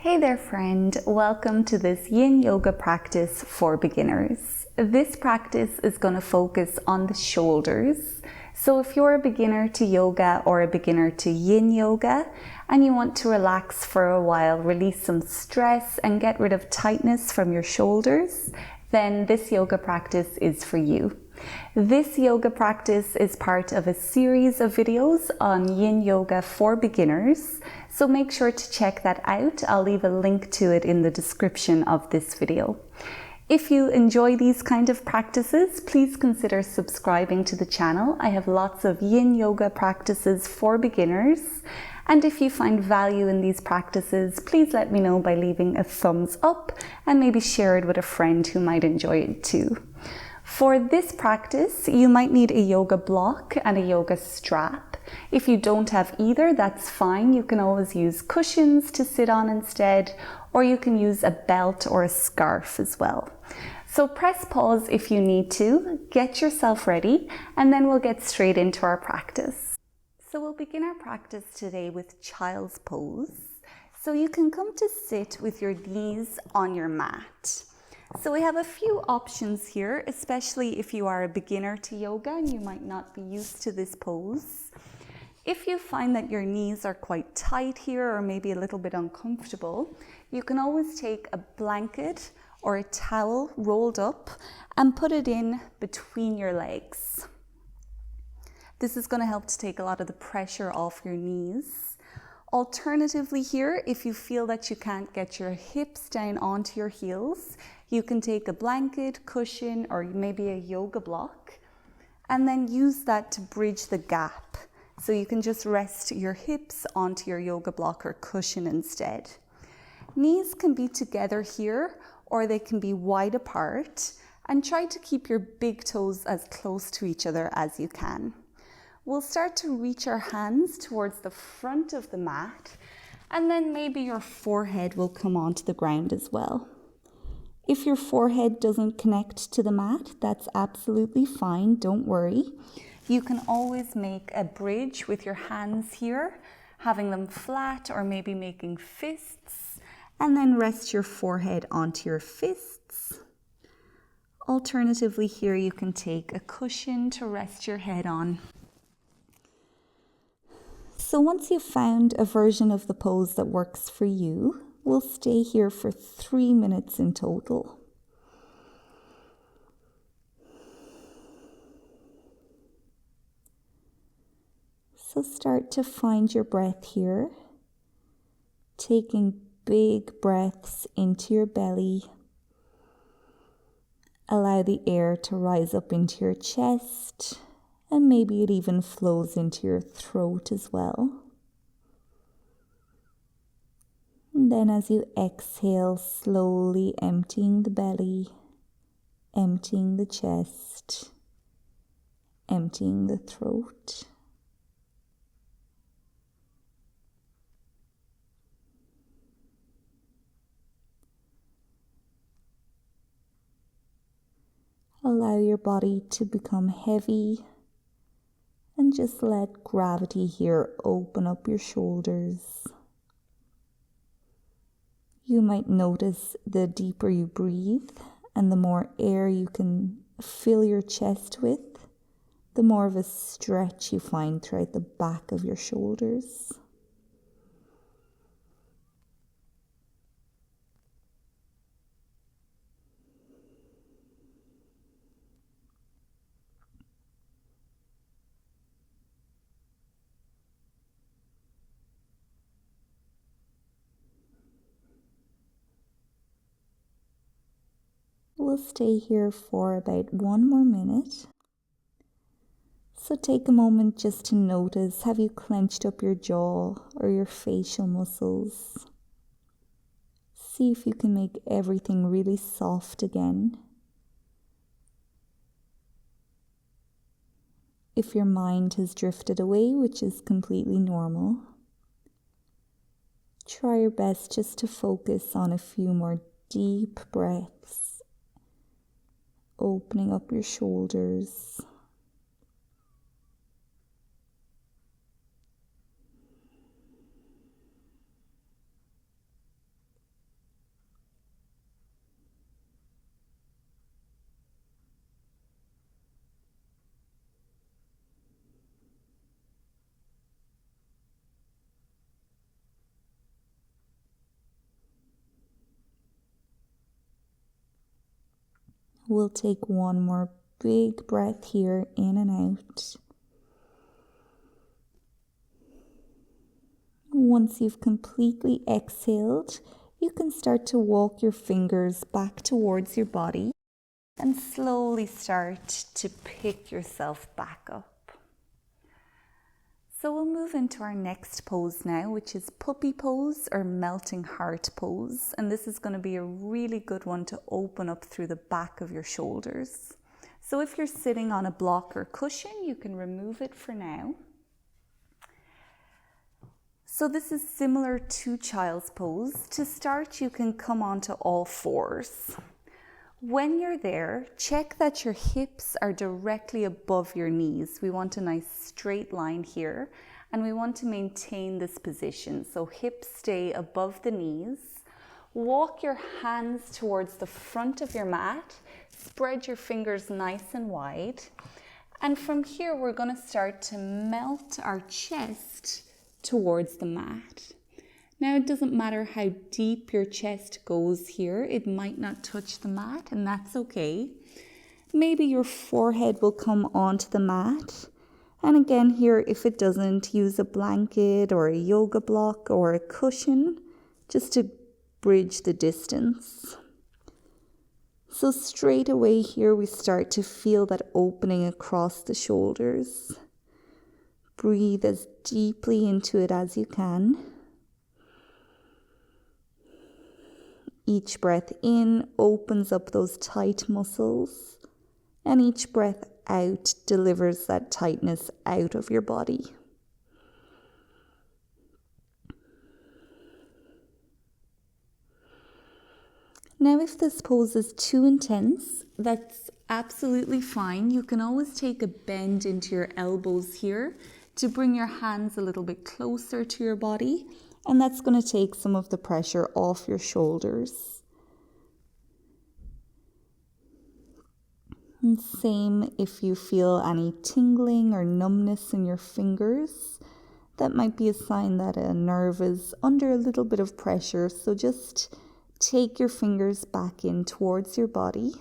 Hey there friend, welcome to this Yin Yoga practice for beginners. This practice is going to focus on the shoulders. So if you're a beginner to yoga or a beginner to Yin Yoga and you want to relax for a while, release some stress and get rid of tightness from your shoulders, then this yoga practice is for you. This yoga practice is part of a series of videos on Yin Yoga for beginners, so make sure to check that out. I'll leave a link to it in the description of this video. If you enjoy these kind of practices, please consider subscribing to the channel. I have lots of Yin Yoga practices for beginners. And if you find value in these practices, please let me know by leaving a thumbs up and maybe share it with a friend who might enjoy it too. For this practice, you might need a yoga block and a yoga strap. If you don't have either, that's fine. You can always use cushions to sit on instead, or you can use a belt or a scarf as well. So press pause if you need to, get yourself ready, and then we'll get straight into our practice. So we'll begin our practice today with Child's Pose. So you can come to sit with your knees on your mat. So we have a few options here, especially if you are a beginner to yoga and you might not be used to this pose. If you find that your knees are quite tight here or maybe a little bit uncomfortable, you can always take a blanket or a towel rolled up and put it in between your legs. This is going to help to take a lot of the pressure off your knees. Alternatively here, if you feel that you can't get your hips down onto your heels, you can take a blanket, cushion, or maybe a yoga block, and then use that to bridge the gap. So you can just rest your hips onto your yoga block or cushion instead. Knees can be together here, or they can be wide apart, and try to keep your big toes as close to each other as you can. We'll start to reach our hands towards the front of the mat, and then maybe your forehead will come onto the ground as well. If your forehead doesn't connect to the mat, that's absolutely fine, don't worry. You can always make a bridge with your hands here, having them flat or maybe making fists, and then rest your forehead onto your fists. Alternatively here, you can take a cushion to rest your head on. So once you've found a version of the pose that works for you, we'll stay here for 3 minutes in total. So start to find your breath here, taking big breaths into your belly. Allow the air to rise up into your chest, and maybe it even flows into your throat as well. And then as you exhale, slowly emptying the belly, emptying the chest, emptying the throat. Allow your body to become heavy and just let gravity here open up your shoulders. You might notice the deeper you breathe and the more air you can fill your chest with, the more of a stretch you find throughout the back of your shoulders. We'll stay here for about 1 more minute. So take a moment just to notice, have you clenched up your jaw or your facial muscles? See if you can make everything really soft again. If your mind has drifted away, which is completely normal, try your best just to focus on a few more deep breaths. Opening up your shoulders. We'll take one more big breath here, in and out. Once you've completely exhaled, you can start to walk your fingers back towards your body and slowly start to pick yourself back up. So we'll move into our next pose now, which is puppy pose or melting heart pose. And this is going to be a really good one to open up through the back of your shoulders. So if you're sitting on a block or cushion, you can remove it for now. So this is similar to child's pose. To start, you can come onto all fours. When you're there, check that your hips are directly above your knees. We want a nice straight line here, and we want to maintain this position. So hips stay above the knees. Walk your hands towards the front of your mat. Spread your fingers nice and wide. And from here, we're going to start to melt our chest towards the mat. Now, it doesn't matter how deep your chest goes here. It might not touch the mat, and that's okay. Maybe your forehead will come onto the mat. And again here, if it doesn't, use a blanket or a yoga block or a cushion just to bridge the distance. So straight away here, we start to feel that opening across the shoulders. Breathe as deeply into it as you can. Each breath in opens up those tight muscles, and each breath out delivers that tightness out of your body. Now, if this pose is too intense, that's absolutely fine. You can always take a bend into your elbows here to bring your hands a little bit closer to your body, and that's going to take some of the pressure off your shoulders. And same if you feel any tingling or numbness in your fingers. That might be a sign that a nerve is under a little bit of pressure, so just take your fingers back in towards your body.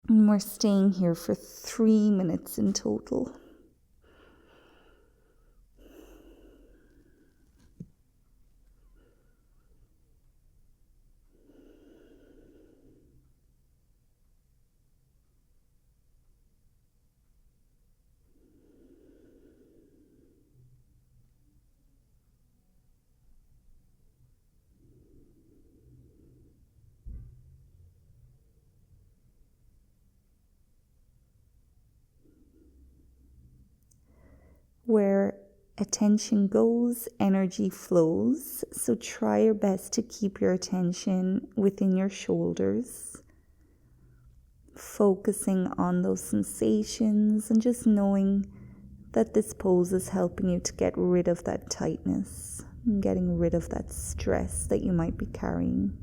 And we're staying here for 3 minutes in total. Where attention goes, energy flows. So try your best to keep your attention within your shoulders, focusing on those sensations and just knowing that this pose is helping you to get rid of that tightness and getting rid of that stress that you might be carrying.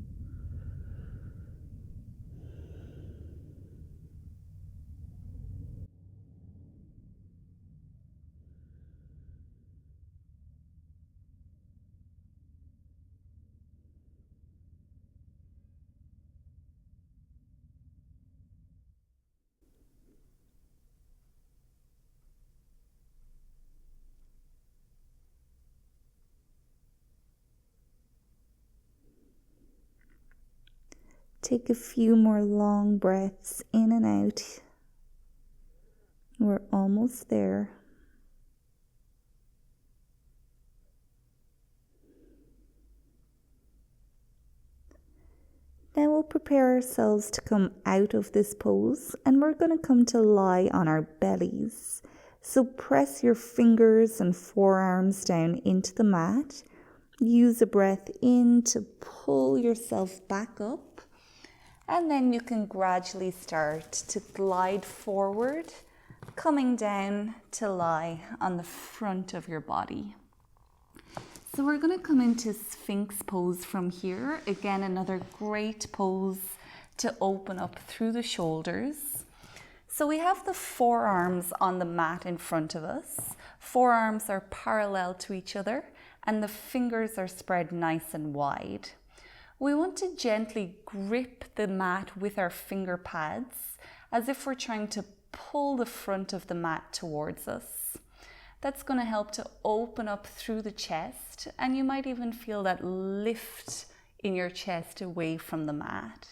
Take a few more long breaths in and out. We're almost there. Now we'll prepare ourselves to come out of this pose, and we're going to come to lie on our bellies. So press your fingers and forearms down into the mat. Use a breath in to pull yourself back up. And then you can gradually start to glide forward, coming down to lie on the front of your body. So we're going to come into Sphinx Pose from here. Again, another great pose to open up through the shoulders. So we have the forearms on the mat in front of us. Forearms are parallel to each other and the fingers are spread nice and wide. We want to gently grip the mat with our finger pads as if we're trying to pull the front of the mat towards us. That's going to help to open up through the chest, and you might even feel that lift in your chest away from the mat.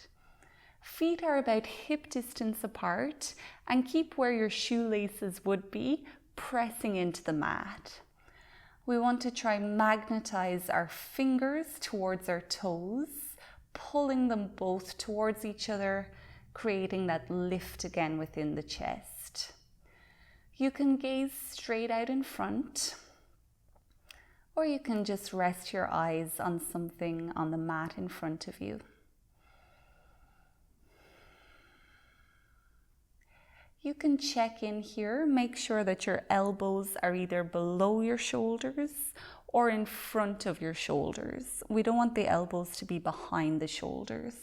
Feet are about hip distance apart, and keep where your shoelaces would be, pressing into the mat. We want to try magnetize our fingers towards our toes, pulling them both towards each other, creating that lift again within the chest. You can gaze straight out in front, or you can just rest your eyes on something on the mat in front of you. You can check in here, make sure that your elbows are either below your shoulders or in front of your shoulders. We don't want the elbows to be behind the shoulders.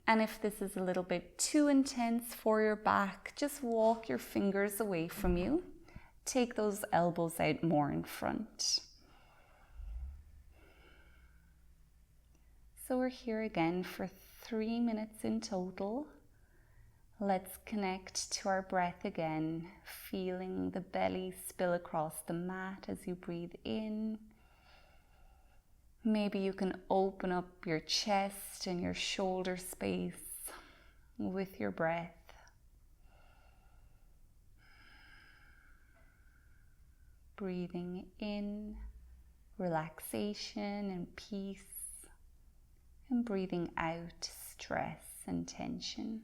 And if this is a little bit too intense for your back, just walk your fingers away from you. Take those elbows out more in front. So we're here again for 3 minutes in total. Let's connect to our breath again, feeling the belly spill across the mat as you breathe in. Maybe you can open up your chest and your shoulder space with your breath. Breathing in relaxation and peace, and breathing out stress and tension.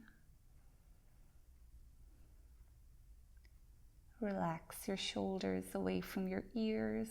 Relax your shoulders away from your ears.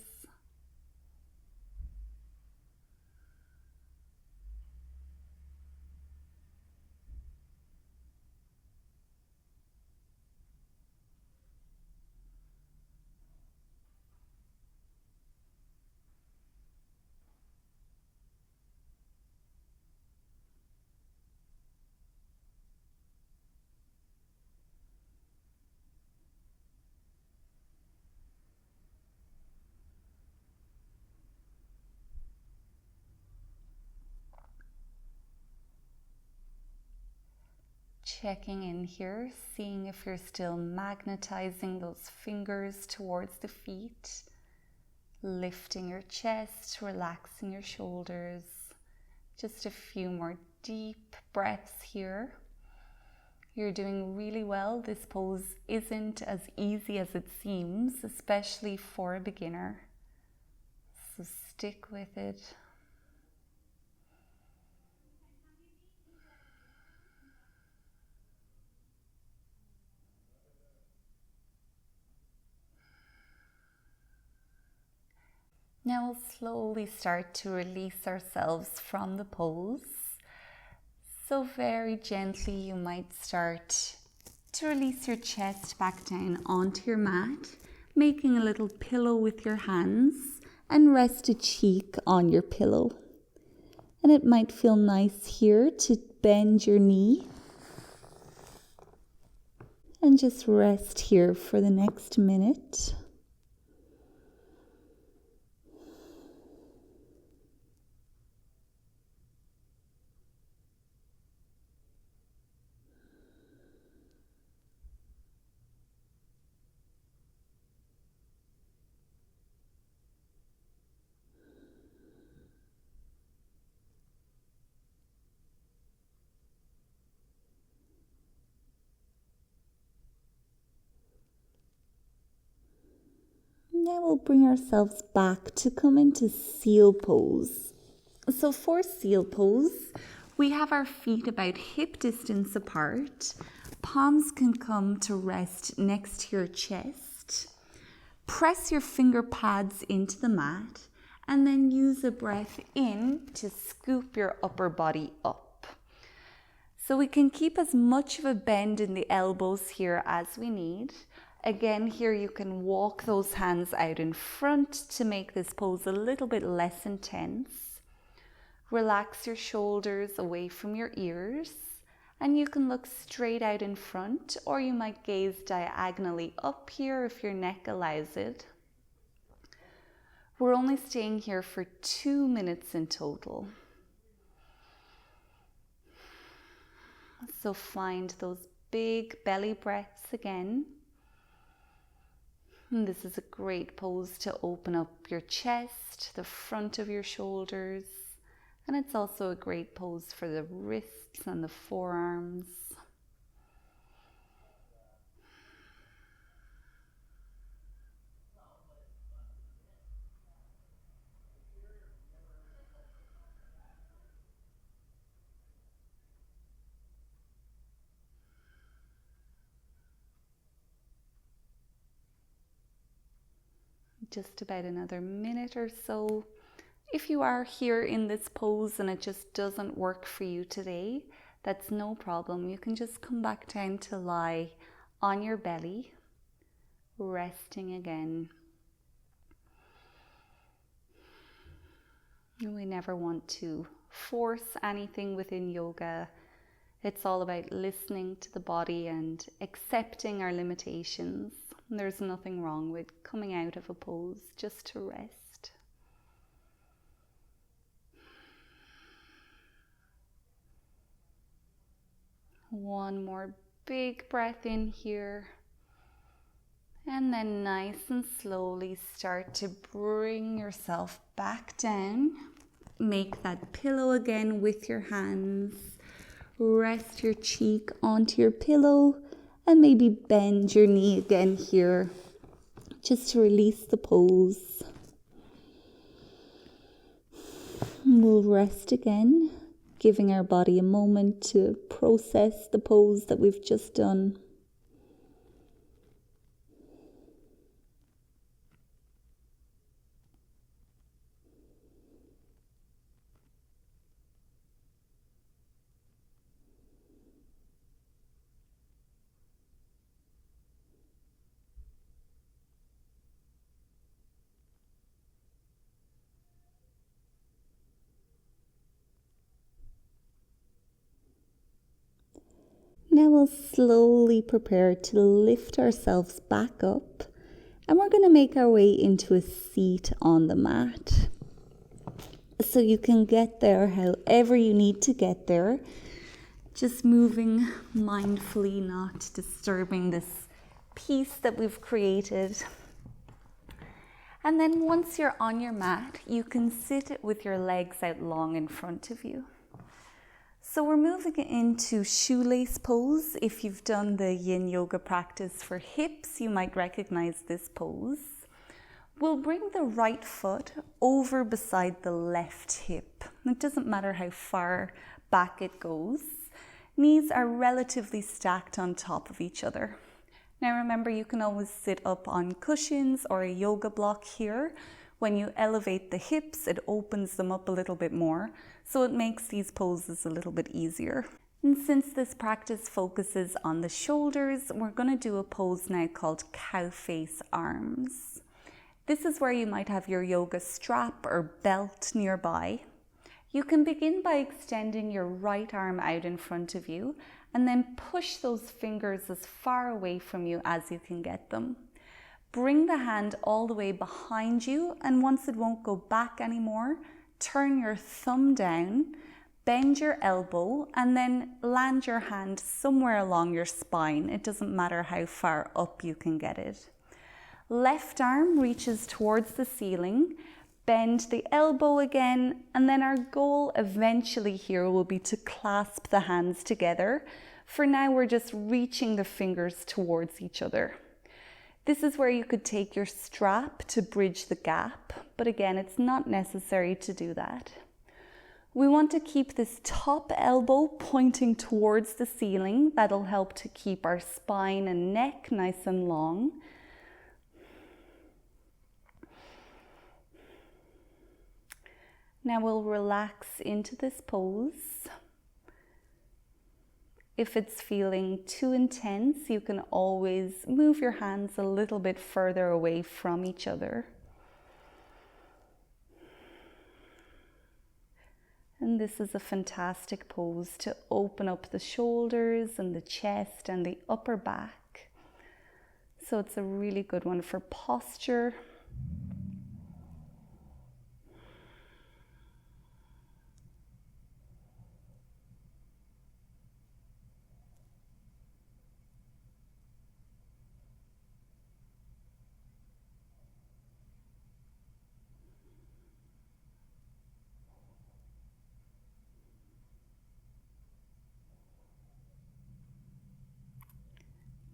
Checking in here, seeing if you're still magnetizing those fingers towards the feet, lifting your chest, relaxing your shoulders. Just a few more deep breaths here. You're doing really well. This pose isn't as easy as it seems, especially for a beginner. So stick with it. Now we'll slowly start to release ourselves from the pose. So very gently you might start to release your chest back down onto your mat, making a little pillow with your hands, and rest a cheek on your pillow. And it might feel nice here to bend your knee and just rest here for the next minute. Now we'll bring ourselves back to come into seal pose. So for seal pose, we have our feet about hip distance apart. Palms can come to rest next to your chest. Press your finger pads into the mat and then use a breath in to scoop your upper body up. So we can keep as much of a bend in the elbows here as we need. Again, here you can walk those hands out in front to make this pose a little bit less intense. Relax your shoulders away from your ears, and you can look straight out in front, or you might gaze diagonally up here if your neck allows it. We're only staying here for 2 minutes in total. So find those big belly breaths again. And this is a great pose to open up your chest, the front of your shoulders, and it's also a great pose for the wrists and the forearms. Just about another minute or so. If you are here in this pose and it just doesn't work for you today, that's no problem. You can just come back down to lie on your belly, resting again. We never want to force anything within yoga. It's all about listening to the body and accepting our limitations. There's nothing wrong with coming out of a pose just to rest. One more big breath in here. And then nice and slowly start to bring yourself back down. Make that pillow again with your hands. Rest your cheek onto your pillow and maybe bend your knee again here just to release the pose. We'll rest again, giving our body a moment to process the pose that we've just done. Now we'll slowly prepare to lift ourselves back up, and we're going to make our way into a seat on the mat. So you can get there however you need to get there, just moving mindfully, not disturbing this piece that we've created. And then once you're on your mat, you can sit with your legs out long in front of you. So we're moving into Shoelace Pose. If you've done the Yin Yoga practice for hips, you might recognize this pose. We'll bring the right foot over beside the left hip. It doesn't matter how far back it goes. Knees are relatively stacked on top of each other. Now remember, you can always sit up on cushions or a yoga block here. When you elevate the hips, it opens them up a little bit more, so it makes these poses a little bit easier. And since this practice focuses on the shoulders, we're going to do a pose now called cow face arms. This is where you might have your yoga strap or belt nearby. You can begin by extending your right arm out in front of you and then push those fingers as far away from you as you can get them. Bring the hand all the way behind you, and once it won't go back anymore, turn your thumb down, bend your elbow, and then land your hand somewhere along your spine. It doesn't matter how far up you can get it. Left arm reaches towards the ceiling, bend the elbow again, and then our goal eventually here will be to clasp the hands together. For now, we're just reaching the fingers towards each other. This is where you could take your strap to bridge the gap, but again, it's not necessary to do that. We want to keep this top elbow pointing towards the ceiling. That'll help to keep our spine and neck nice and long. Now we'll relax into this pose. If it's feeling too intense, you can always move your hands a little bit further away from each other. And this is a fantastic pose to open up the shoulders and the chest and the upper back. So it's a really good one for posture.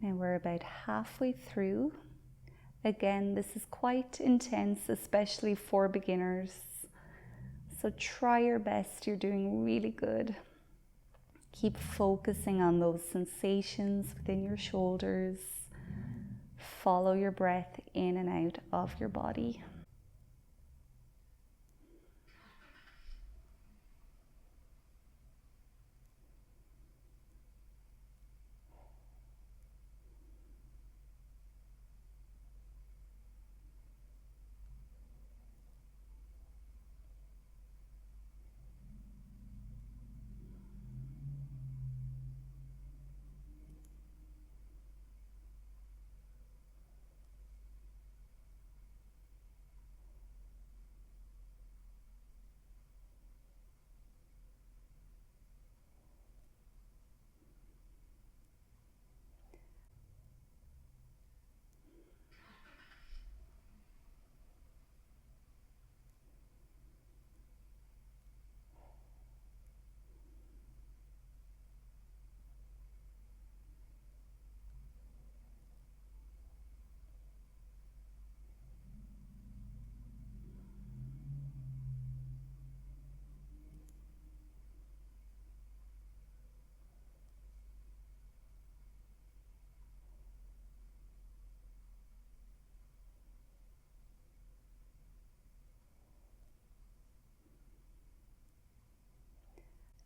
And we're about halfway through. Again, this is quite intense, especially for beginners. So try your best, you're doing really good. Keep focusing on those sensations within your shoulders. Follow your breath in and out of your body.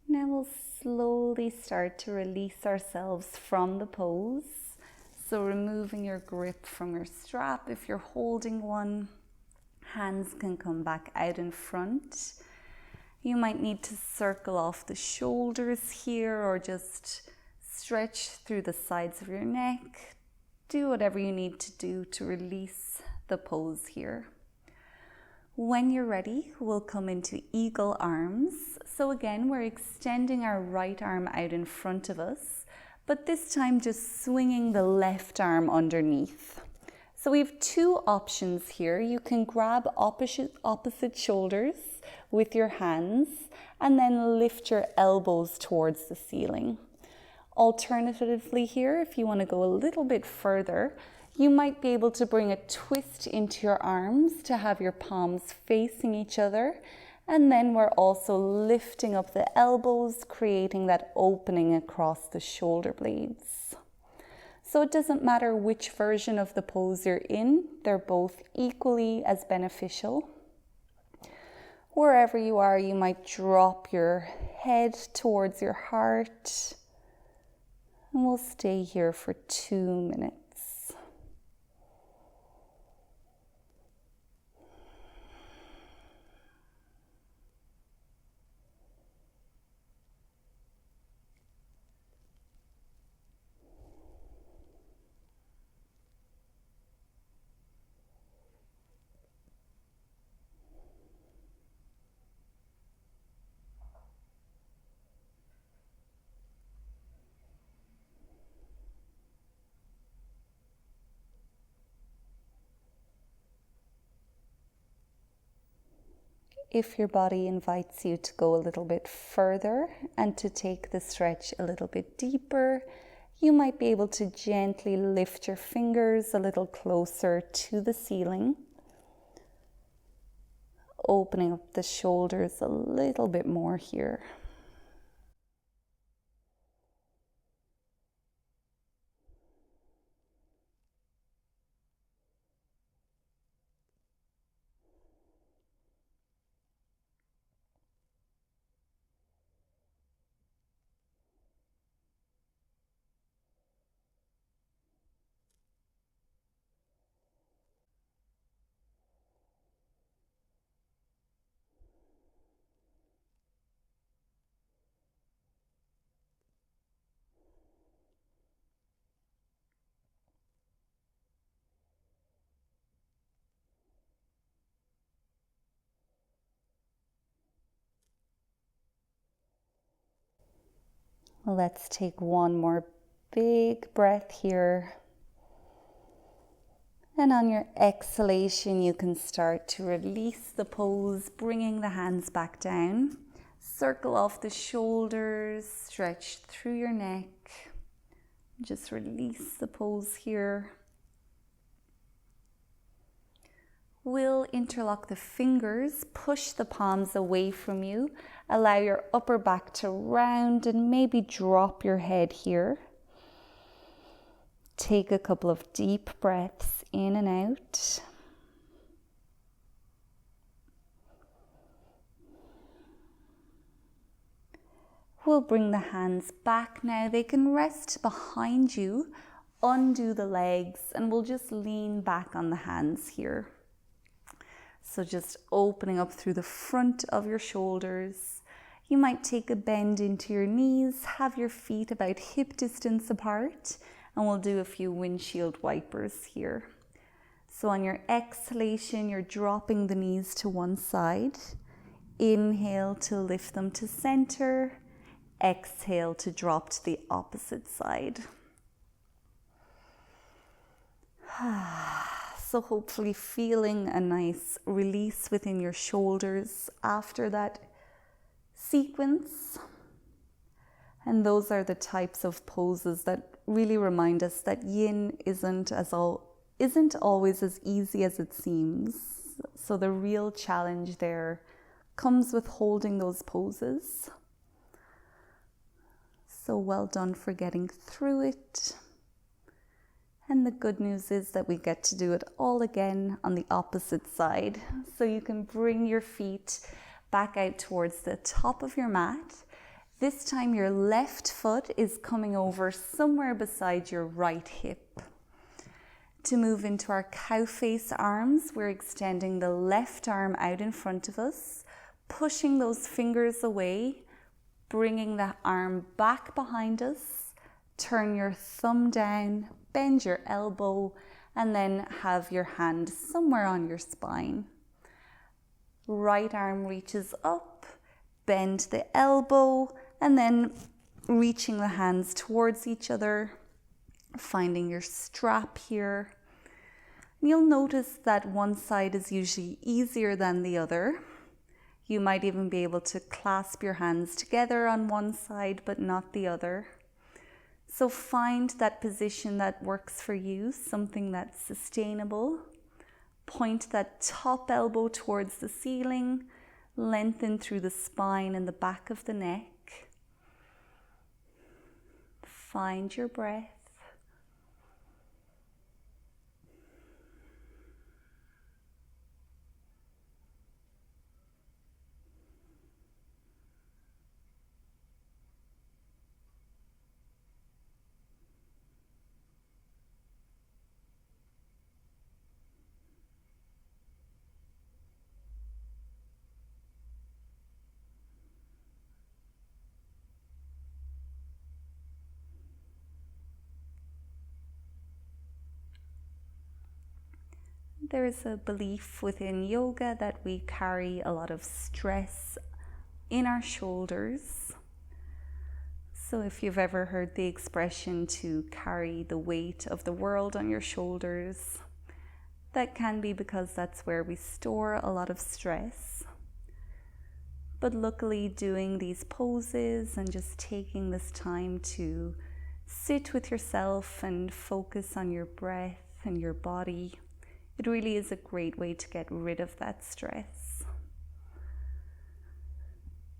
Now we'll slowly start to release ourselves from the pose. So removing your grip from your strap if you're holding one. Hands can come back out in front. You might need to circle off the shoulders here or just stretch through the sides of your neck. Do whatever you need to do to release the pose here. When you're ready, we'll come into eagle arms. So again, we're extending our right arm out in front of us, but this time just swinging the left arm underneath. So we have two options here. You can grab opposite shoulders with your hands and then lift your elbows towards the ceiling. Alternatively here, if you want to go a little bit further, you might be able to bring a twist into your arms to have your palms facing each other. And then we're also lifting up the elbows, creating that opening across the shoulder blades. So it doesn't matter which version of the pose you're in, they're both equally as beneficial. Wherever you are, you might drop your head towards your heart. And we'll stay here for 2 minutes. If your body invites you to go a little bit further and to take the stretch a little bit deeper, you might be able to gently lift your fingers a little closer to the ceiling, opening up the shoulders a little bit more here. Let's take one more big breath here. And on your exhalation, you can start to release the pose, bringing the hands back down. Circle off the shoulders, stretch through your neck. Just release the pose here. We'll interlock the fingers, push the palms away from you, allow your upper back to round and maybe drop your head here. Take a couple of deep breaths in and out. We'll bring the hands back now. They can rest behind you, undo the legs, and we'll just lean back on the hands here. So just opening up through the front of your shoulders. You might take a bend into your knees, have your feet about hip distance apart, and we'll do a few windshield wipers here. So on your exhalation, you're dropping the knees to one side. Inhale to lift them to center. Exhale to drop to the opposite side. So hopefully feeling a nice release within your shoulders after that sequence. And those are the types of poses that really remind us that yin isn't always as easy as it seems. So the real challenge there comes with holding those poses. So well done for getting through it. And the good news is that we get to do it all again on the opposite side. So you can bring your feet back out towards the top of your mat. This time your left foot is coming over somewhere beside your right hip. To move into our cow face arms, we're extending the left arm out in front of us, pushing those fingers away, bringing the arm back behind us, turn your thumb down, bend your elbow, and then have your hand somewhere on your spine. Right arm reaches up, bend the elbow, and then reaching the hands towards each other, finding your strap here. You'll notice that one side is usually easier than the other. You might even be able to clasp your hands together on one side, but not the other. So find that position that works for you, something that's sustainable. Point that top elbow towards the ceiling, lengthen through the spine and the back of the neck. Find your breath. There is a belief within yoga that we carry a lot of stress in our shoulders. So if you've ever heard the expression to carry the weight of the world on your shoulders, that can be because that's where we store a lot of stress. But luckily, doing these poses and just taking this time to sit with yourself and focus on your breath and your body, it really is a great way to get rid of that stress.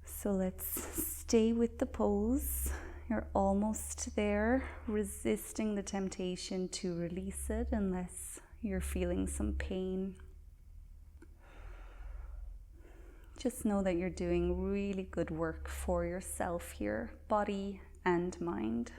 So let's stay with the pose. You're almost there, resisting the temptation to release it unless you're feeling some pain. Just know that you're doing really good work for yourself here, body and mind.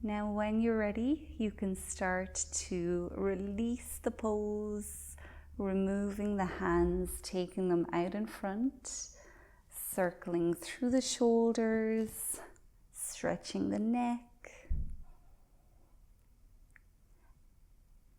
Now when you're ready, you can start to release the pose, removing the hands, taking them out in front, circling through the shoulders, stretching the neck.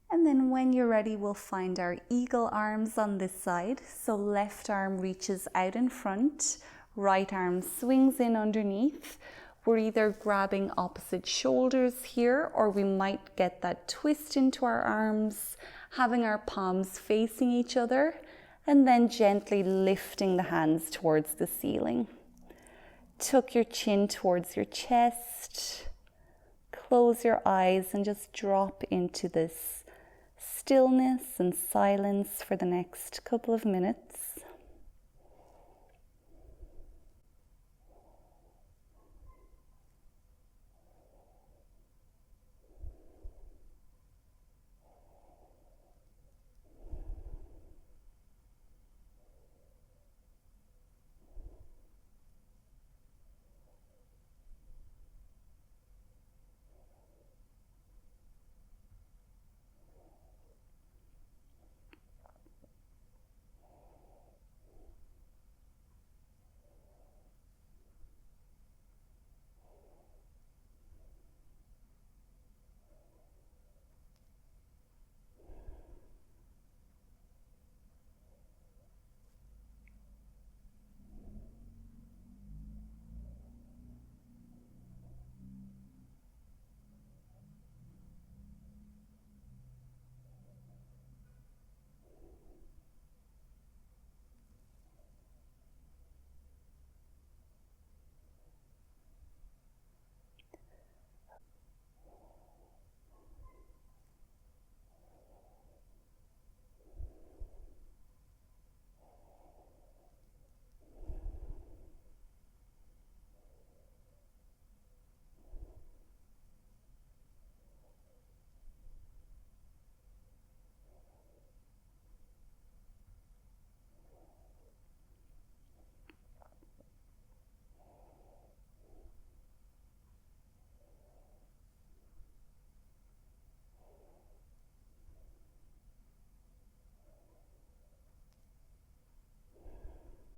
And then when you're ready, we'll find our eagle arms on this side. So left arm reaches out in front, right arm swings in underneath. We're either grabbing opposite shoulders here, or we might get that twist into our arms, having our palms facing each other, and then gently lifting the hands towards the ceiling. Tuck your chin towards your chest, close your eyes and just drop into this stillness and silence for the next couple of minutes.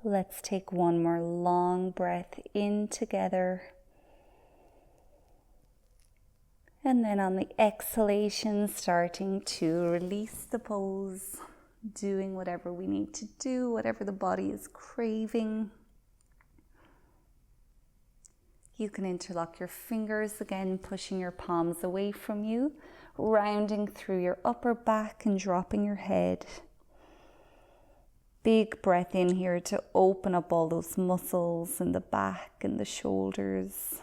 Let's take one more long breath in together. And then on the exhalation, starting to release the pose, doing whatever we need to do, whatever the body is craving. You can interlock your fingers again, pushing your palms away from you, rounding through your upper back and dropping your head. Big breath in here to open up all those muscles in the back and the shoulders.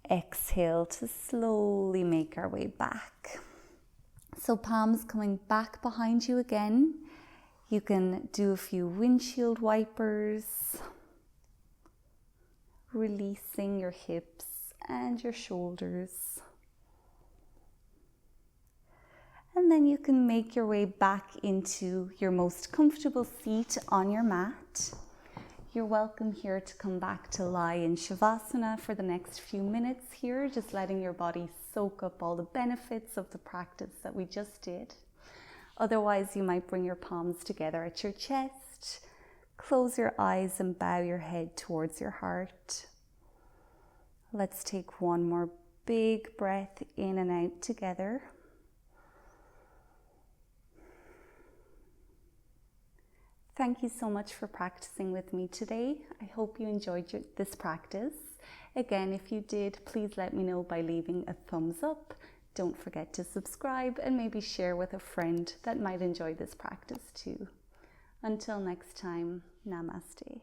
Exhale to slowly make our way back. So palms coming back behind you again. You can do a few windshield wipers, releasing your hips and your shoulders. And then you can make your way back into your most comfortable seat on your mat. You're welcome here to come back to lie in Shavasana for the next few minutes here, just letting your body soak up all the benefits of the practice that we just did. Otherwise, you might bring your palms together at your chest, close your eyes and bow your head towards your heart. Let's take one more big breath in and out together. Thank you so much for practicing with me today. I hope you enjoyed this practice. Again, if you did, please let me know by leaving a thumbs up. Don't forget to subscribe and maybe share with a friend that might enjoy this practice too. Until next time, namaste.